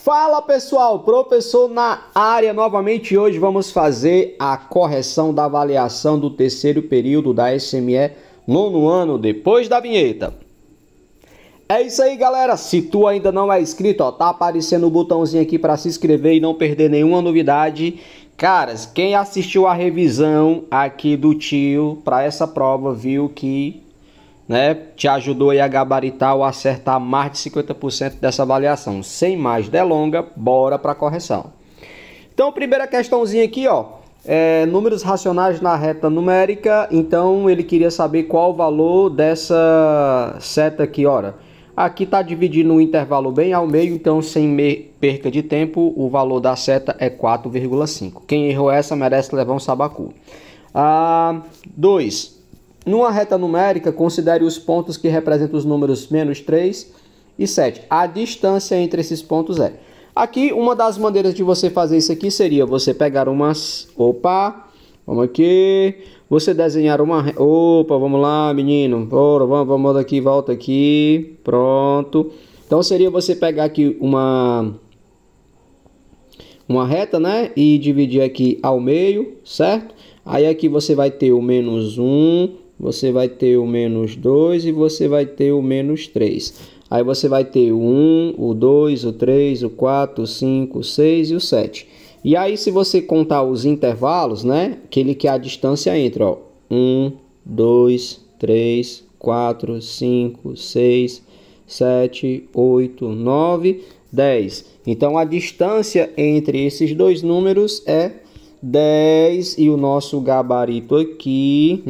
Fala pessoal, professor na área novamente. Hoje vamos fazer a correção da avaliação do terceiro período da SME nono ano, depois da vinheta. É isso aí, galera. Se tu ainda não é inscrito, tá aparecendo o botãozinho aqui para se inscrever e não perder nenhuma novidade. Caras, quem assistiu a revisão aqui do tio para essa prova viu que te ajudou aí a gabaritar ou acertar mais de 50% dessa avaliação. Sem mais delonga, bora para a correção. Então, primeira questãozinha aqui, números racionais na reta numérica. Então, ele queria saber qual o valor dessa seta aqui, Aqui está dividindo um intervalo bem ao meio, então sem perca de tempo, o valor da seta é 4,5. Quem errou essa merece levar um sabacu. 2. Numa reta numérica, considere os pontos que representam os números menos 3 e 7. A distância entre esses pontos é... Aqui, uma das maneiras de você fazer isso aqui seria você pegar umas... Vamos aqui... Você desenhar uma... Vamos lá, menino. Vamos aqui, volta aqui. Pronto. Então, seria você pegar aqui uma reta, E dividir aqui ao meio, certo? Aí aqui você vai ter o menos 1, você vai ter o menos 2 e você vai ter o menos 3. Aí você vai ter o 1, o 2, o 3, o 4, o 5, o 6 e o 7. E aí, se você contar os intervalos, aquele que é a distância entre, 1, 2, 3, 4, 5, 6, 7, 8, 9, 10. Então, a distância entre esses dois números é 10 e o nosso gabarito aqui,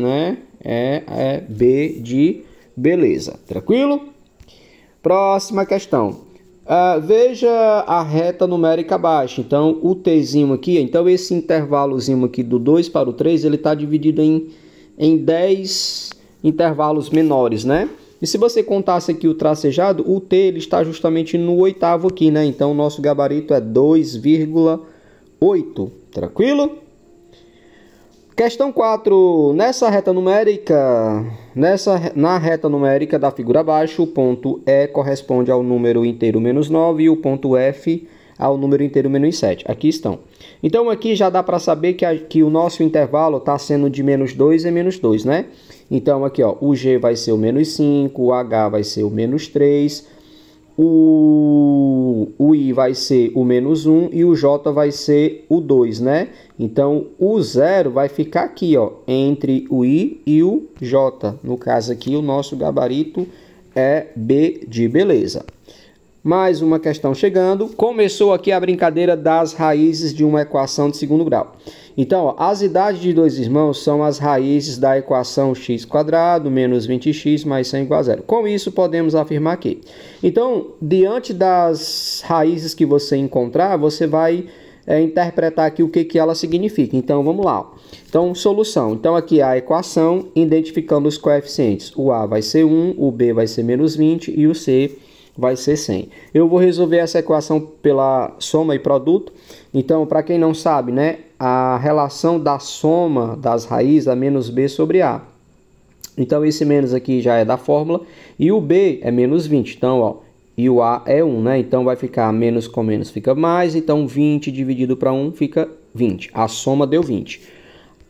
é B de beleza. Tranquilo? Próxima questão. Veja a reta numérica abaixo. Então, o Tzinho aqui, então esse intervalozinho aqui do 2 para o 3, ele está dividido em 10 intervalos menores, E se você contasse aqui o tracejado, o T ele está justamente no oitavo aqui, Então, o nosso gabarito é 2,8. Tranquilo? Questão 4. Nessa reta numérica, na reta numérica da figura abaixo, o ponto E corresponde ao número inteiro menos 9 e o ponto F ao número inteiro menos 7. Aqui estão. Então, aqui já dá para saber que o nosso intervalo está sendo de menos 2 e menos 2, Então, aqui, o G vai ser o menos 5, o H vai ser o menos 3, o I vai ser o menos 1 e o J vai ser o 2, Então, o 0 vai ficar aqui, entre o I e o J. No caso aqui, o nosso gabarito é B de beleza. Mais uma questão chegando. Começou aqui a brincadeira das raízes de uma equação de segundo grau. Então, as idades de dois irmãos são as raízes da equação x² menos 20x mais 100 igual a 0. Com isso, podemos afirmar que... Então, diante das raízes que você encontrar, você vai interpretar aqui o que ela significa. Então, vamos lá. Então, solução. Então, aqui a equação, identificando os coeficientes. O A vai ser 1, o B vai ser menos 20 e o C vai ser 100. Eu vou resolver essa equação pela soma e produto. Então, para quem não sabe, a relação da soma das raízes é menos B sobre A. Então, esse menos aqui já é da fórmula. E o B é menos 20. Então, e o A é 1, Então, vai ficar menos com menos fica mais. Então, 20 dividido para 1 fica 20. A soma deu 20.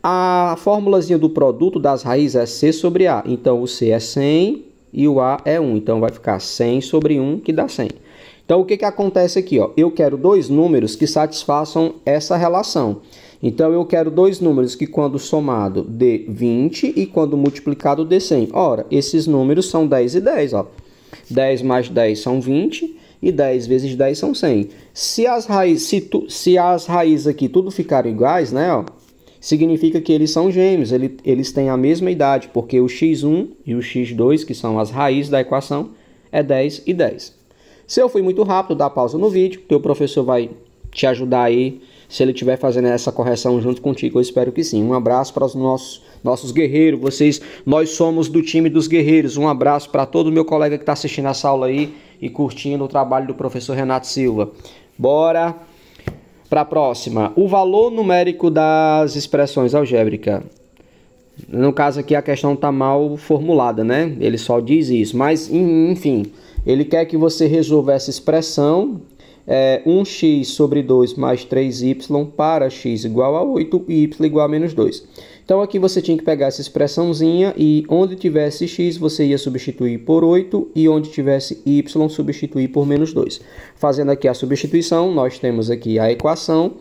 A fórmulazinha do produto das raízes é C sobre A. Então, o C é 100 e o A é 1. Então, vai ficar 100 sobre 1, que dá 100. Então, o que acontece aqui? Eu quero dois números que satisfaçam essa relação. Então, eu quero dois números que, quando somado, dê 20 e, quando multiplicado, dê 100. Ora, esses números são 10 e 10. 10 mais 10 são 20 e 10 vezes 10 são 100. Se as raízes aqui tudo ficarem iguais, significa que eles são gêmeos. Eles têm a mesma idade, porque o x1 e o x2, que são as raízes da equação, é 10 e 10. Se eu fui muito rápido, dá pausa no vídeo, que o professor vai te ajudar aí, se ele estiver fazendo essa correção junto contigo. Eu espero que sim. Um abraço para os nossos guerreiros. Nós somos do time dos guerreiros. Um abraço para todo meu colega que está assistindo essa aula aí e curtindo o trabalho do professor Renato Silva. Bora para a próxima. O valor numérico das expressões algébricas. No caso aqui a questão está mal formulada, Ele só diz isso. Mas, enfim, ele quer que você resolva essa expressão 1x sobre 2 mais 3y para x igual a 8 e y igual a menos 2. Então aqui você tinha que pegar essa expressãozinha e onde tivesse x você ia substituir por 8 e onde tivesse y substituir por menos 2. Fazendo aqui a substituição, nós temos aqui a equação.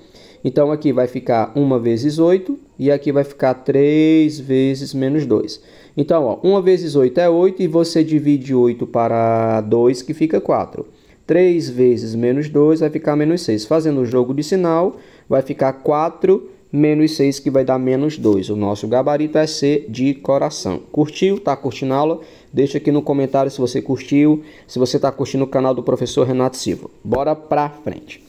Então aqui vai ficar 1 vezes 8 e aqui vai ficar 3 vezes menos 2. Então, ó, 1 vezes 8 é 8 e você divide 8 para 2 que fica 4. 3 vezes menos 2 vai ficar menos 6. Fazendo o jogo de sinal, vai ficar 4 menos 6, que vai dar menos 2. O nosso gabarito é C de coração. Curtiu? Tá curtindo a aula? Deixa aqui no comentário se você curtiu, se você está curtindo o canal do professor Renato Silva. Bora pra frente.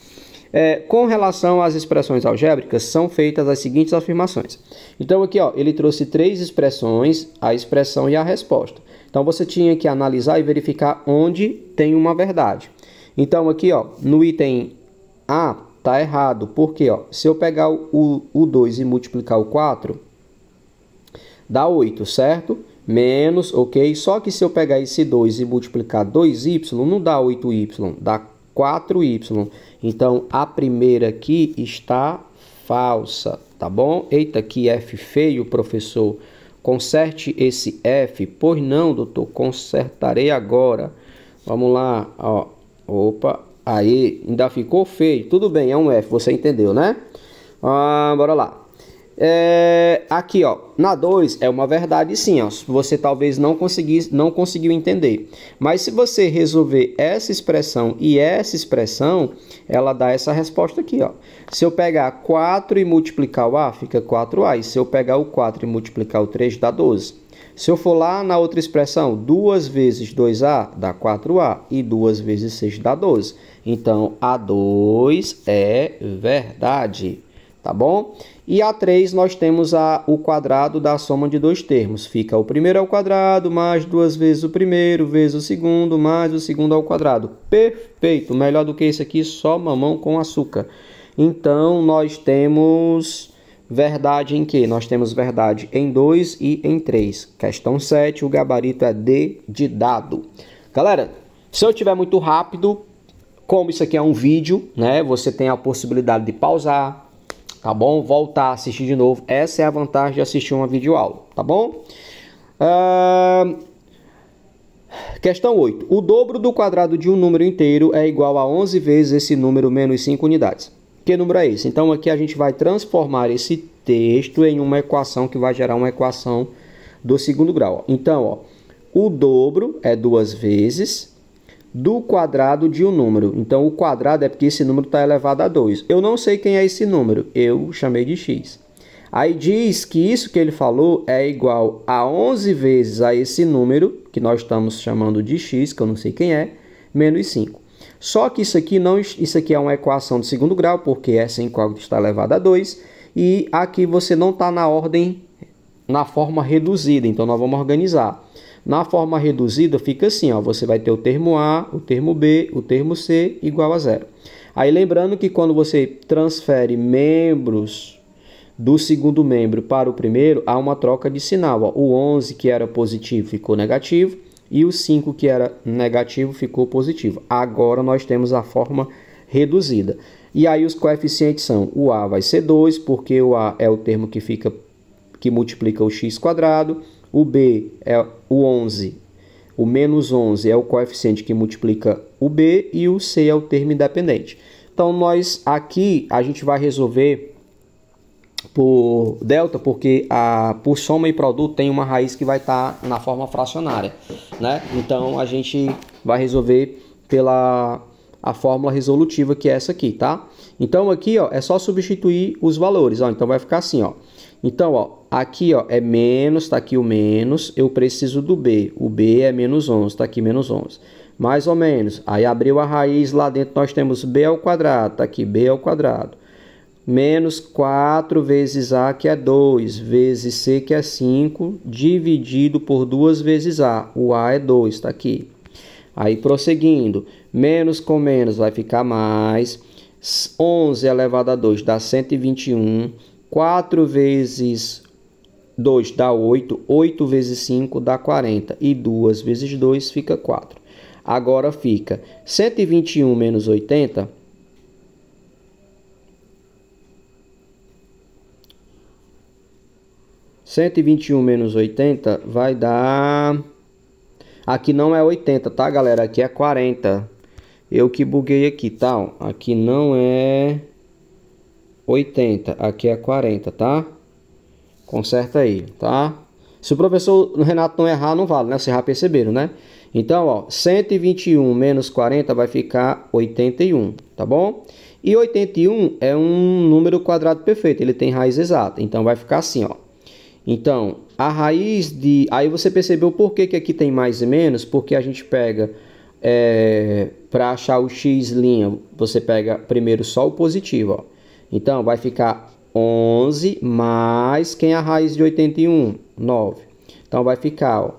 Com relação às expressões algébricas, são feitas as seguintes afirmações. Então aqui, ó, ele trouxe 3 expressões, a expressão e a resposta. Então você tinha que analisar e verificar onde tem uma verdade. Então aqui, ó, no item A tá errado, porque ó, se eu pegar o 2 e multiplicar o 4, dá 8, certo? Menos, ok? Só que se eu pegar esse 2 e multiplicar 2y, não dá 8y, dá 4y. Então, a primeira aqui está falsa, tá bom? Eita, que F feio, professor. Conserte esse F. Pois não, doutor, consertarei agora. Vamos lá, ó. Opa, aí, ainda ficou feio. Tudo bem, é um F, você entendeu, né? Bora lá. Aqui, ó, na 2 é uma verdade sim, ó. Você talvez não conseguiu entender. Mas se você resolver essa expressão e essa expressão, ela dá essa resposta aqui, ó. Se eu pegar 4 e multiplicar o A, fica 4A. E se eu pegar o 4 e multiplicar o 3, dá 12. Se eu for lá na outra expressão, 2 vezes 2A dá 4A e 2 vezes 6 dá 12. Então, a 2 é verdade, tá bom? E a 3 nós temos o quadrado da soma de dois termos. Fica o primeiro ao quadrado mais 2 vezes o primeiro vezes o segundo mais o segundo ao quadrado. Perfeito! Melhor do que isso aqui, só mamão com açúcar. Então, nós temos verdade em quê? Nós temos verdade em 2 e em 3. Questão 7, o gabarito é D de dado. Galera, se eu estiver muito rápido, como isso aqui é um vídeo, né? Você tem a possibilidade de pausar, tá bom? Voltar a assistir de novo. Essa é a vantagem de assistir uma videoaula, tá bom? Questão 8. O dobro do quadrado de um número inteiro é igual a 11 vezes esse número menos 5 unidades. Que número é esse? Então aqui a gente vai transformar esse texto em uma equação que vai gerar uma equação do segundo grau. Então, ó, o dobro é 2 vezes do quadrado de um número. Então, o quadrado é porque esse número está elevado a 2. Eu não sei quem é esse número, eu chamei de x. Aí diz que isso que ele falou é igual a 11 vezes a esse número, que nós estamos chamando de x, que eu não sei quem é, menos 5. Só que isso aqui é uma equação de segundo grau, porque essa incógnita está elevada a 2. E aqui você não está na ordem, na forma reduzida. Então, nós vamos organizar. Na forma reduzida fica assim, ó, você vai ter o termo A, o termo B, o termo C igual a 0. Aí lembrando que quando você transfere membros do segundo membro para o primeiro, há uma troca de sinal. Ó. O 11 que era positivo ficou negativo e o 5 que era negativo ficou positivo. Agora nós temos a forma reduzida. E aí os coeficientes são, o A vai ser 2, porque o A é o termo que multiplica o x quadrado. O B é o 11, o menos 11 é o coeficiente que multiplica o B e o C é o termo independente. Então, aqui a gente vai resolver por delta, porque por soma e produto tem uma raiz que vai estar na forma fracionária, né? Então, a gente vai resolver pela a fórmula resolutiva, que é essa aqui, tá? Então, aqui, ó, é só substituir os valores, ó. Então, vai ficar assim, ó. Então, ó, aqui, ó, é menos, tá aqui o menos, eu preciso do B. O B é menos 11, tá aqui menos 11. Mais ou menos. Aí, abriu a raiz, lá dentro nós temos B ao quadrado, tá aqui B ao quadrado. Menos 4 vezes A, que é 2, vezes C, que é 5, dividido por 2 vezes A. O A é 2, tá aqui. Aí, prosseguindo, menos com menos vai ficar mais. 11 elevado a 2 dá 121. 4 vezes 2 dá 8. 8 vezes 5 dá 40. E 2 vezes 2 fica 4. Agora fica 121 menos 80 121 menos 80 vai dar... Aqui não é 80, tá, galera? Aqui é 40. Eu que buguei aqui, tá? Aqui não é 80, aqui é 40, tá? Conserta aí, tá? Se o professor Renato não errar, não vale, né? Vocês já perceberam, né? Então, ó, 121 menos 40 vai ficar 81, tá bom? E 81 é um número quadrado perfeito, ele tem raiz exata. Então, vai ficar assim, ó. Então, a raiz de... Aí você percebeu por que que aqui tem mais e menos? Porque a gente pega... para achar o x', você pega primeiro só o positivo, ó. Então, vai ficar 11 mais... Quem é a raiz de 81? 9. Então, vai ficar, ó,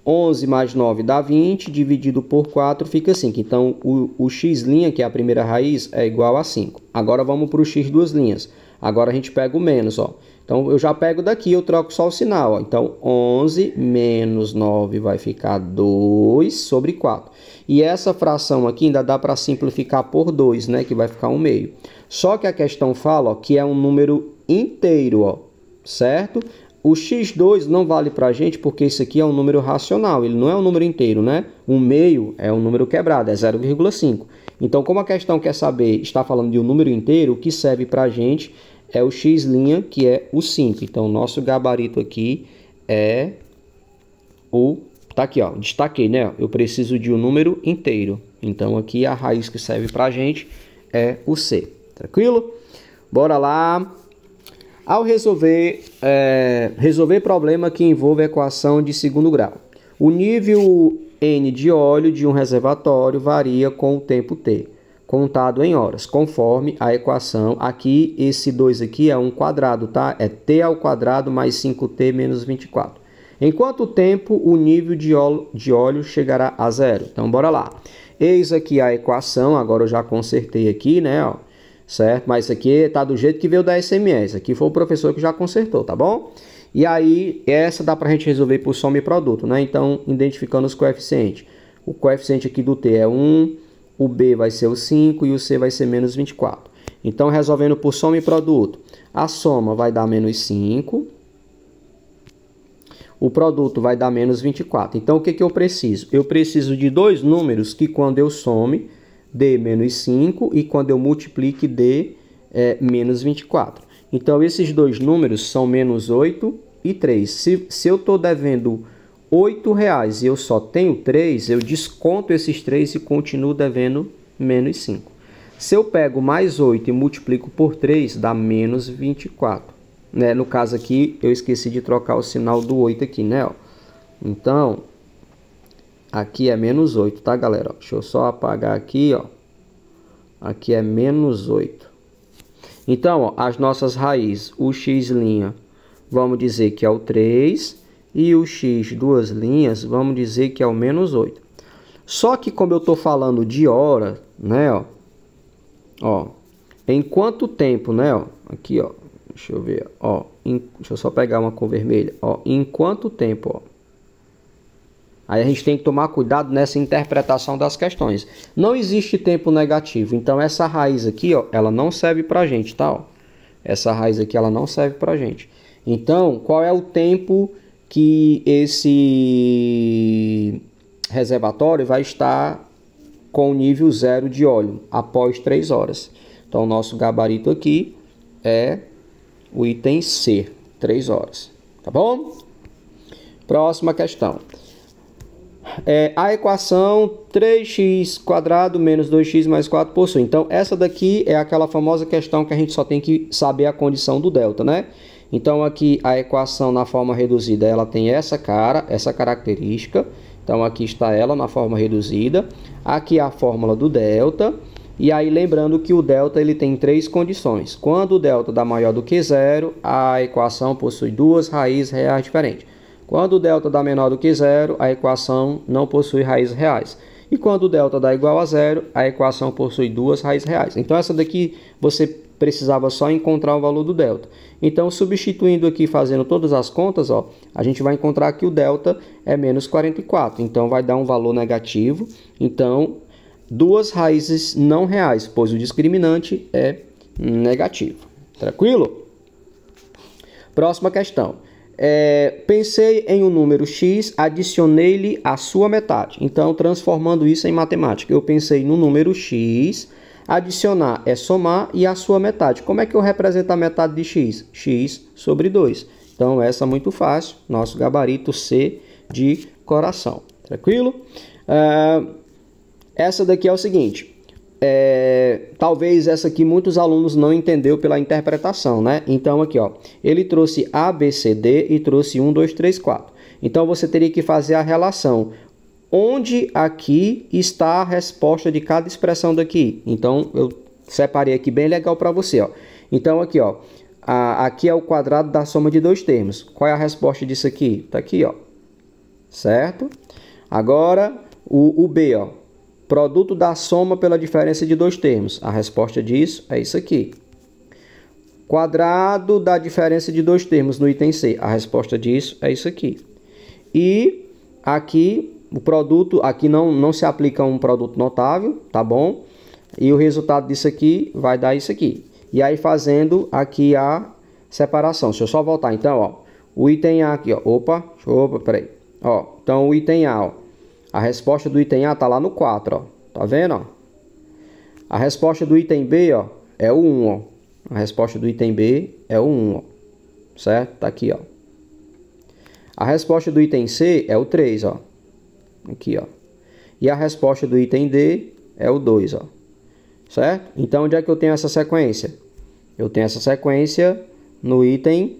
11 mais 9 dá 20, dividido por 4 fica 5. Então, o x', que é a primeira raiz, é igual a 5. Agora, vamos para o x duas linhas. Agora, a gente pega o menos, ó. Então, eu já pego daqui, eu troco só o sinal, ó. Então, 11 menos 9 vai ficar 2 sobre 4. E essa fração aqui ainda dá para simplificar por 2, né? Que vai ficar 1 meio. Só que a questão fala, ó, que é um número inteiro, ó. Certo? O x2 não vale para a gente porque isso aqui é um número racional. Ele não é um número inteiro, né? 1 meio é um número quebrado, é 0,5. Então, como a questão quer saber, está falando de um número inteiro, o que serve para a gente... é o x', que é o 5. Então, o nosso gabarito aqui é o... Tá aqui, ó. Destaquei, né? Eu preciso de um número inteiro. Então, aqui a raiz que serve pra gente é o C. Tranquilo? Bora lá. Ao resolver problema que envolve equação de segundo grau. O nível N de óleo de um reservatório varia com o tempo T, contado em horas, conforme a equação. Aqui, esse 2 aqui é um quadrado, tá? É t ao quadrado mais 5t menos 24. Em quanto tempo o nível de óleo chegará a zero? Então, bora lá. Eis aqui a equação, agora eu já consertei aqui, né? Ó, certo? Mas isso aqui tá do jeito que veio da SMS. Aqui foi o professor que já consertou, tá bom? E aí, essa dá pra gente resolver por soma e produto, né? Então, identificando os coeficientes. O coeficiente aqui do t é 1... O B vai ser o 5 e o C vai ser menos 24. Então, resolvendo por soma e produto, a soma vai dar menos 5. O produto vai dar menos 24. Então, o que que eu preciso? Eu preciso de dois números que, quando eu some, dê menos 5 e quando eu multiplique, dê menos 24. Então, esses dois números são menos 8 e 3. Se eu estou devendo R$8 e eu só tenho 3, eu desconto esses 3 e continuo devendo menos 5. Se eu pego mais 8 e multiplico por 3, dá menos 24. Né? No caso aqui, eu esqueci de trocar o sinal do 8 aqui, né? Ó. Então, aqui é menos 8, tá, galera? Ó, deixa eu só apagar aqui, ó. Aqui é menos 8. Então, ó, as nossas raízes, o x', vamos dizer que é o 3... E o x duas linhas, vamos dizer que é o menos 8. Só que como eu estou falando de hora, né, ó, em quanto tempo, né, ó, aqui, ó, deixa eu ver, ó, deixa eu só pegar uma cor vermelha, ó, em quanto tempo, ó. Aí a gente tem que tomar cuidado nessa interpretação das questões. Não existe tempo negativo, então essa raiz aqui, ó, ela não serve pra gente, tá, ó. Essa raiz aqui, ela não serve pra gente. Então, qual é o tempo que esse reservatório vai estar com o nível 0 de óleo após 3 horas. Então, o nosso gabarito aqui é o item C, 3 horas. Tá bom? Próxima questão. A equação 3x² menos 2x mais 4 possui. Então, essa daqui é aquela famosa questão que a gente só tem que saber a condição do delta, né? Então, aqui a equação na forma reduzida, ela tem essa característica. Então, aqui está ela na forma reduzida. Aqui a fórmula do delta. E aí, lembrando que o delta ele tem 3 condições. Quando o delta dá maior do que 0, a equação possui duas raízes reais diferentes. Quando o delta dá menor do que 0, a equação não possui raízes reais. E quando o delta dá igual a 0, a equação possui duas raízes reais. Então, essa daqui você precisava só encontrar o valor do delta. Então, substituindo aqui, fazendo todas as contas, ó, a gente vai encontrar que o delta é menos 44. Então, vai dar um valor negativo. Então, duas raízes não reais, pois o discriminante é negativo. Tranquilo? Próxima questão. Pensei em um número x, adicionei-lhe a sua metade. Então, transformando isso em matemática, eu pensei no número x, adicionar é somar e a sua metade. Como é que eu represento a metade de x? X sobre 2. Então, essa é muito fácil. Nosso gabarito C de coração. Tranquilo? Essa daqui é o seguinte. Talvez essa aqui muitos alunos não entenderam pela interpretação, né? Então aqui, ó, ele trouxe A, B, C, D e trouxe 1, 2, 3, 4. Então você teria que fazer a relação. Onde aqui está a resposta de cada expressão daqui? Então eu separei aqui bem legal para você, ó. Então aqui, ó, aqui é o quadrado da soma de dois termos. Qual é a resposta disso aqui? Tá aqui, ó. Certo? Agora o B, ó. Produto da soma pela diferença de dois termos. A resposta disso é isso aqui. Quadrado da diferença de dois termos no item C. A resposta disso é isso aqui. E aqui, o produto, aqui não se aplica um produto notável, tá bom? E o resultado disso aqui vai dar isso aqui. E aí fazendo aqui a separação. Deixa eu só voltar então, ó. O item A aqui, ó. Opa, peraí. Ó, então o item A, ó. A resposta do item A está lá no 4, ó. Tá vendo, ó? A resposta do item B, ó, é o 1, ó. A resposta do item B é o 1, ó. Certo? Tá aqui, ó. A resposta do item C é o 3, ó. Aqui, ó. E a resposta do item D é o 2, ó. Certo? Então, onde é que eu tenho essa sequência? Eu tenho essa sequência no item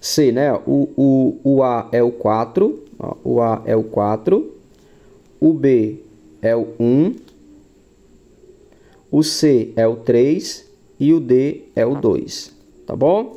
C, né? O A é o 4, ó, o A é o 4, o B é o 1, o C é o 3 e o D é o 2, tá bom?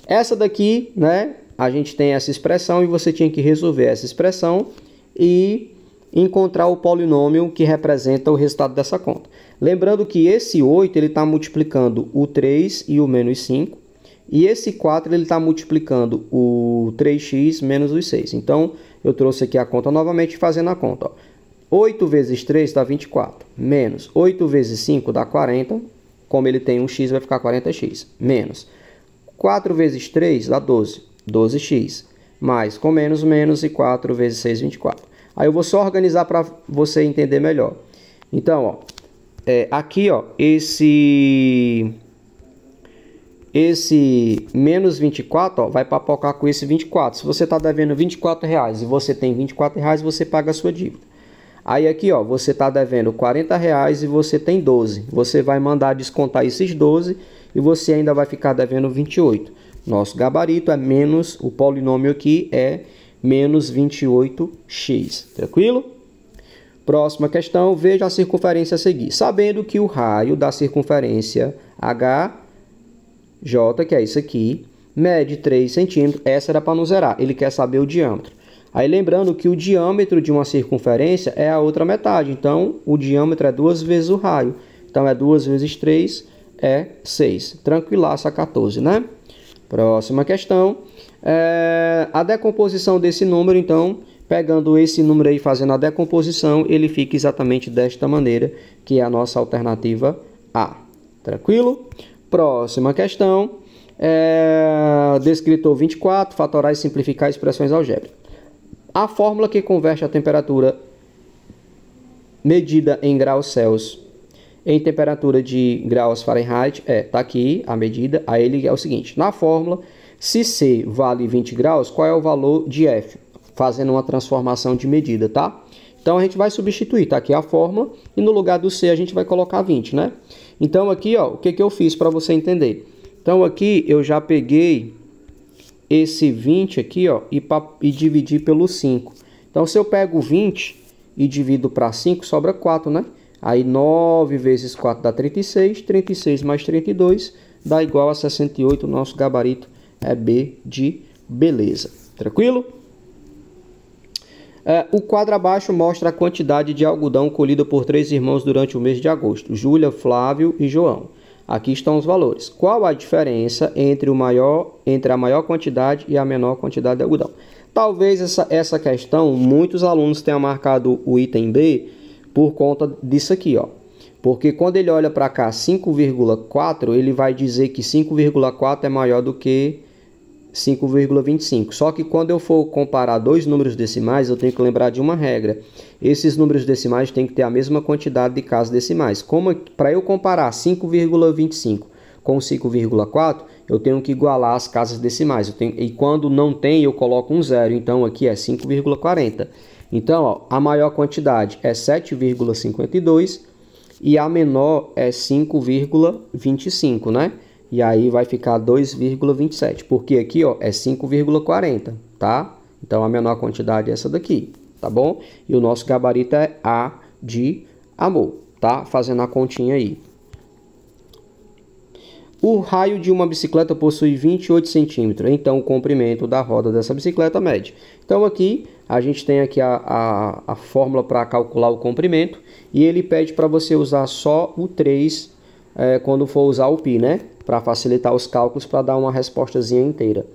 Essa daqui, né? A gente tem essa expressão e você tinha que resolver essa expressão e encontrar o polinômio que representa o resultado dessa conta. Lembrando que esse 8 ele está multiplicando o 3 e o menos 5. E esse 4 ele está multiplicando o 3x menos os 6. Então, eu trouxe aqui a conta novamente fazendo a conta. Ó. 8 vezes 3 dá 24. Menos 8 vezes 5 dá 40. Como ele tem um x, vai ficar 40x. Menos 4 vezes 3 dá 12. 12x. Mais com menos, menos e 4 vezes 6, 24. Aí eu vou só organizar para você entender melhor. Então, ó, aqui, ó, esse menos 24, ó, vai papocar com esse 24. Se você está devendo R$24 e você tem R$24, você paga a sua dívida. Aí aqui, ó, você está devendo R$40 e você tem 12. Você vai mandar descontar esses 12 e você ainda vai ficar devendo 28. Nosso gabarito é menos, o polinômio aqui é menos 28x. Tranquilo? Próxima questão, veja a circunferência a seguir. Sabendo que o raio da circunferência HJ, que é isso aqui, mede 3 centímetros, essa era para não zerar, ele quer saber o diâmetro. Aí lembrando que o diâmetro de uma circunferência é a outra metade, então o diâmetro é 2 vezes o raio. Então é 2 vezes 3 é 6. Tranquilaço a 14, né? Próxima questão. A decomposição desse número, então, pegando esse número aí, fazendo a decomposição, ele fica exatamente desta maneira, que é a nossa alternativa A. Tranquilo? Próxima questão. Descritor 24, fatorar e simplificar expressões algébricas. A fórmula que converte a temperatura medida em graus Celsius em temperatura de graus Fahrenheit, tá aqui a medida, aí ele é o seguinte, na fórmula, se C vale 20 graus, qual é o valor de F? Fazendo uma transformação de medida, tá? Então a gente vai substituir, tá aqui a fórmula, e no lugar do C a gente vai colocar 20, né? Então aqui, ó, o que eu fiz para você entender? Então aqui eu já peguei esse 20 aqui, ó, e dividi pelo 5. Então se eu pego 20 e divido para 5, sobra 4, né? Aí 9 vezes 4 dá 36, 36 mais 32 dá igual a 68, o nosso gabarito é B de beleza. Tranquilo? O quadro abaixo mostra a quantidade de algodão colhida por 3 irmãos durante o mês de agosto, Júlia, Flávio e João. Aqui estão os valores. Qual a diferença entre a maior quantidade e a menor quantidade de algodão? Talvez essa questão, muitos alunos tenham marcado o item B por conta disso aqui, ó. Porque quando ele olha para cá 5,4, ele vai dizer que 5,4 é maior do que 5,25. Só que quando eu for comparar dois números decimais, eu tenho que lembrar de uma regra. Esses números decimais têm que ter a mesma quantidade de casas decimais. Como para eu comparar 5,25 com 5,4, eu tenho que igualar as casas decimais. E quando não tem, eu coloco um zero. Então aqui é 5,40. Então, ó, a maior quantidade é 7,52 e a menor é 5,25, né? E aí vai ficar 2,27, porque aqui, ó, é 5,40, tá? Então a menor quantidade é essa daqui, tá bom? E o nosso gabarito é A de amor, tá? Fazendo a continha aí. O raio de uma bicicleta possui 28 centímetros, então o comprimento da roda dessa bicicleta mede. Então aqui a gente tem aqui a fórmula para calcular o comprimento e ele pede para você usar só o 3 quando for usar o π, né? Para facilitar os cálculos, para dar uma respostazinha inteira.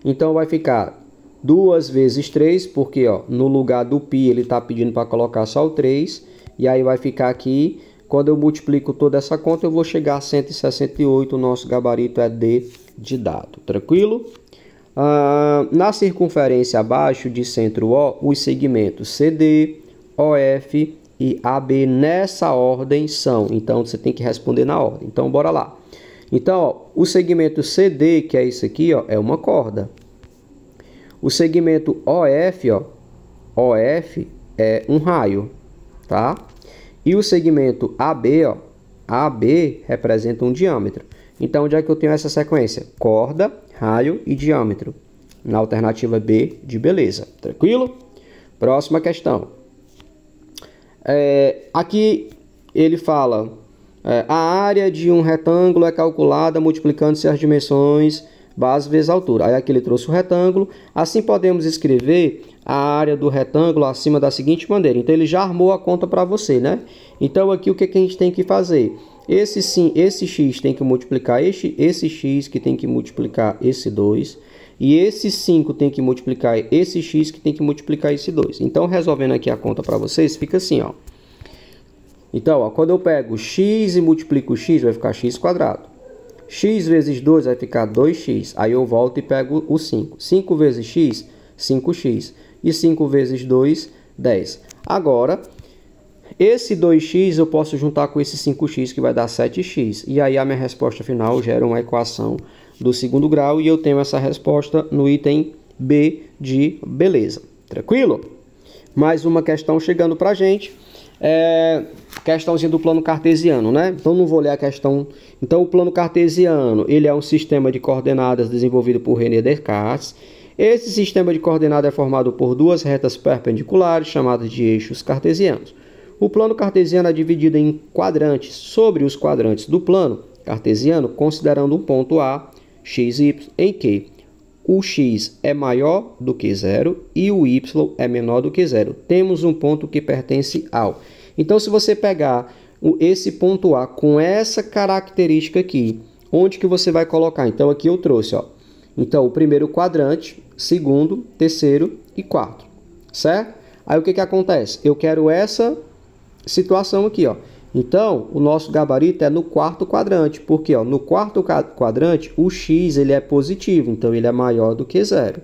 Então vai ficar 2 vezes 3, porque ó, no lugar do π ele está pedindo para colocar só o 3, e aí vai ficar aqui. Quando eu multiplico toda essa conta, eu vou chegar a 168, o nosso gabarito é D de dado. Tranquilo? Na circunferência abaixo de centro O, os segmentos CD, OF e AB nessa ordem são. Então, você tem que responder na ordem. Então, bora lá. Então, ó, o segmento CD, que é isso aqui, ó, é uma corda. O segmento OF, ó, OF é um raio, tá? E o segmento AB, ó, AB representa um diâmetro. Então, onde é que eu tenho essa sequência? Corda, raio e diâmetro. Na alternativa B de beleza. Tranquilo? Próxima questão. Aqui ele fala, a área de um retângulo é calculada multiplicando-se as dimensões base vezes altura. Aí aqui ele trouxe o retângulo. Assim podemos escrever a área do retângulo acima da seguinte maneira. Então ele já armou a conta para você, né? Então aqui o que a gente tem que fazer? Esse x tem que multiplicar esse x, que tem que multiplicar esse 2. E esse 5 tem que multiplicar esse x, que tem que multiplicar esse 2. Então, resolvendo aqui a conta para vocês, fica assim, ó. Então, ó, quando eu pego x e multiplico x, vai ficar x quadrado. X vezes 2 vai ficar 2x. Aí eu volto e pego o 5. 5 vezes x, 5x. E 5 vezes 2, 10. Agora, esse 2x eu posso juntar com esse 5x, que vai dar 7x. E aí a minha resposta final gera uma equação do segundo grau. E eu tenho essa resposta no item B de beleza. Tranquilo? Mais uma questão chegando para a gente. Questãozinha do plano cartesiano, né? Então não vou ler a questão. Então o plano cartesiano, ele é um sistema de coordenadas desenvolvido por René Descartes. Esse sistema de coordenadas é formado por duas retas perpendiculares, chamadas de eixos cartesianos. O plano cartesiano é dividido em quadrantes. Sobre os quadrantes do plano cartesiano, considerando um ponto A, x, y, em que o x é maior do que zero e o y é menor do que zero. Temos um ponto que pertence ao. Então, se você pegar esse ponto A com essa característica aqui, onde que você vai colocar? Então, aqui eu trouxe, ó. Então, o primeiro quadrante, segundo, terceiro e quarto, certo? Aí, o que que acontece? Eu quero essa situação aqui, ó. Então, o nosso gabarito é no quarto quadrante, porque ó, no quarto quadrante o x ele é positivo, então ele é maior do que zero.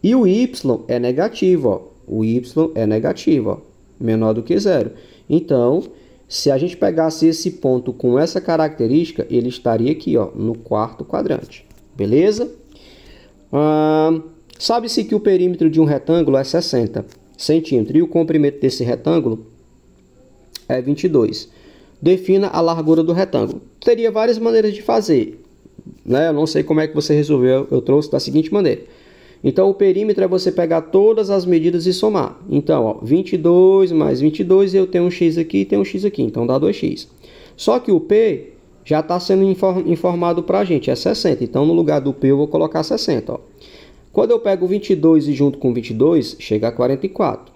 E o y é negativo, ó. O y é negativo, ó, menor do que zero. Então, se a gente pegasse esse ponto com essa característica, ele estaria aqui, ó, no quarto quadrante. Beleza? Sabe-se que o perímetro de um retângulo é 60 centímetros e o comprimento desse retângulo é 22. Defina a largura do retângulo. Teria várias maneiras de fazer, né? Eu não sei como é que você resolveu, eu trouxe da seguinte maneira. Então, o perímetro é você pegar todas as medidas e somar. Então, ó, 22 mais 22, eu tenho um x aqui e tenho um x aqui, então dá 2x. Só que o P já está sendo informado para a gente, é 60. Então, no lugar do P, eu vou colocar 60. Ó. Quando eu pego 22 e junto com 22, chega a 44.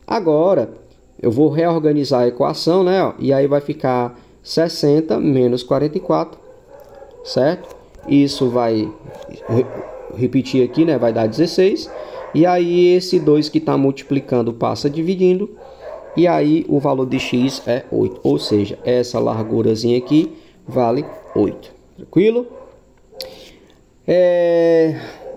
Agora, eu vou reorganizar a equação, né? Ó, e aí vai ficar 60 menos 44, certo? Isso vai repetir aqui, né? Vai dar 16. E aí esse 2 que está multiplicando passa dividindo. e aí o valor de x é 8, ou seja, essa largurazinha aqui vale 8, tranquilo?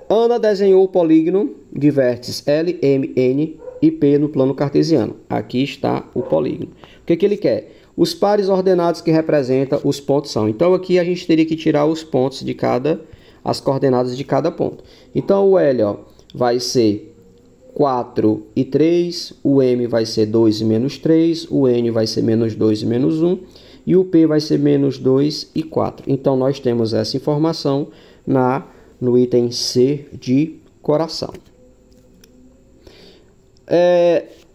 Ana desenhou o polígono de vértices L, M, N e P no plano cartesiano. Aqui está o polígono. O que ele quer? Os pares ordenados que representam os pontos são. Então aqui a gente teria que tirar os pontos de as coordenadas de cada ponto. Então o L, ó, vai ser 4 e 3, o M vai ser 2 e menos 3, o N vai ser menos 2 e menos 1, e o P vai ser menos 2 e 4. Então nós temos essa informação no item C de coração.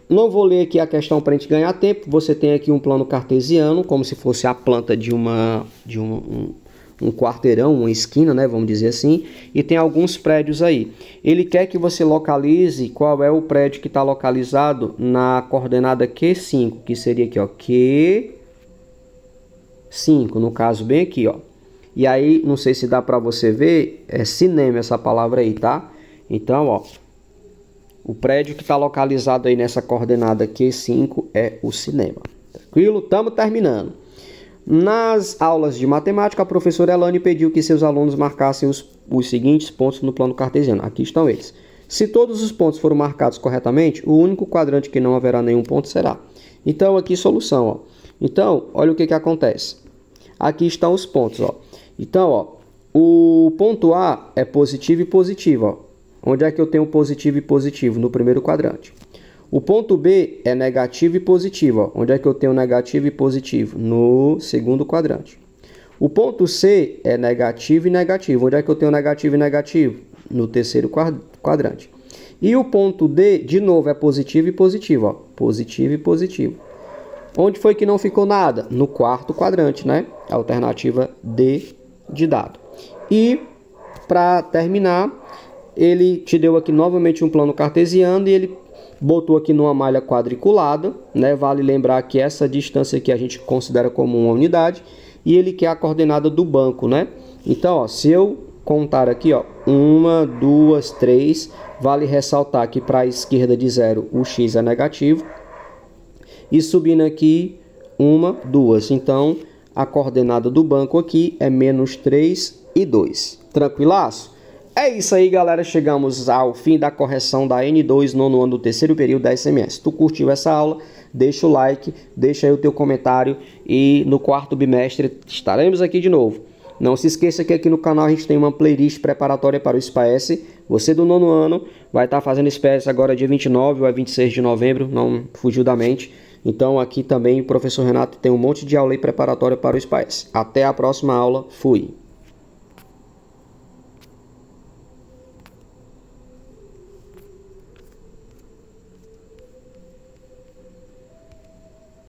Não vou ler aqui a questão para a gente ganhar tempo. Você tem aqui um plano cartesiano, como se fosse a planta de um quarteirão, uma esquina, né, vamos dizer assim, e tem alguns prédios aí. Ele quer que você localize qual é o prédio que está localizado na coordenada Q5, que seria aqui, ó, Q5, no caso bem aqui, ó. E aí, não sei se dá para você ver, é cinema essa palavra aí, tá? Então, ó, o prédio que está localizado aí nessa coordenada Q5 é o cinema. Tranquilo? Estamos terminando. Nas aulas de matemática, a professora Elane pediu que seus alunos marcassem os seguintes pontos no plano cartesiano. Aqui estão eles. Se todos os pontos foram marcados corretamente, o único quadrante que não haverá nenhum ponto será. Então, aqui solução, ó. Então, olha o que acontece. Aqui estão os pontos, ó. Então, ó, o ponto A é positivo e positivo, ó. Onde é que eu tenho positivo e positivo? No primeiro quadrante. O ponto B é negativo e positivo, ó. Onde é que eu tenho negativo e positivo? No segundo quadrante. O ponto C é negativo e negativo. Onde é que eu tenho negativo e negativo? No terceiro quadrante. E o ponto D, de novo, é positivo e positivo, ó. Positivo e positivo. Onde foi que não ficou nada? No quarto quadrante, né? Alternativa D de dado. E, para terminar, ele te deu aqui novamente um plano cartesiano e ele botou aqui numa malha quadriculada, né? Vale lembrar que essa distância aqui a gente considera como uma unidade e ele quer a coordenada do banco, né? Então, ó, se eu contar aqui, ó, 1, 2, 3, vale ressaltar que para a esquerda de 0 o x é negativo e subindo aqui 1, 2. Então, a coordenada do banco aqui é menos 3 e 2. Tranquilaço? É isso aí, galera. Chegamos ao fim da correção da N2, nono ano do terceiro período da SMS. Tu curtiu essa aula? Deixa o like, deixa aí o teu comentário e no quarto bimestre estaremos aqui de novo. Não se esqueça que aqui no canal a gente tem uma playlist preparatória para o SPAES. Você do nono ano vai estar fazendo SPAES agora dia 29 ou 26 de novembro, não fugiu da mente. Então aqui também o professor Renato tem um monte de aula aí preparatória para o SPAES. Até a próxima aula. Fui!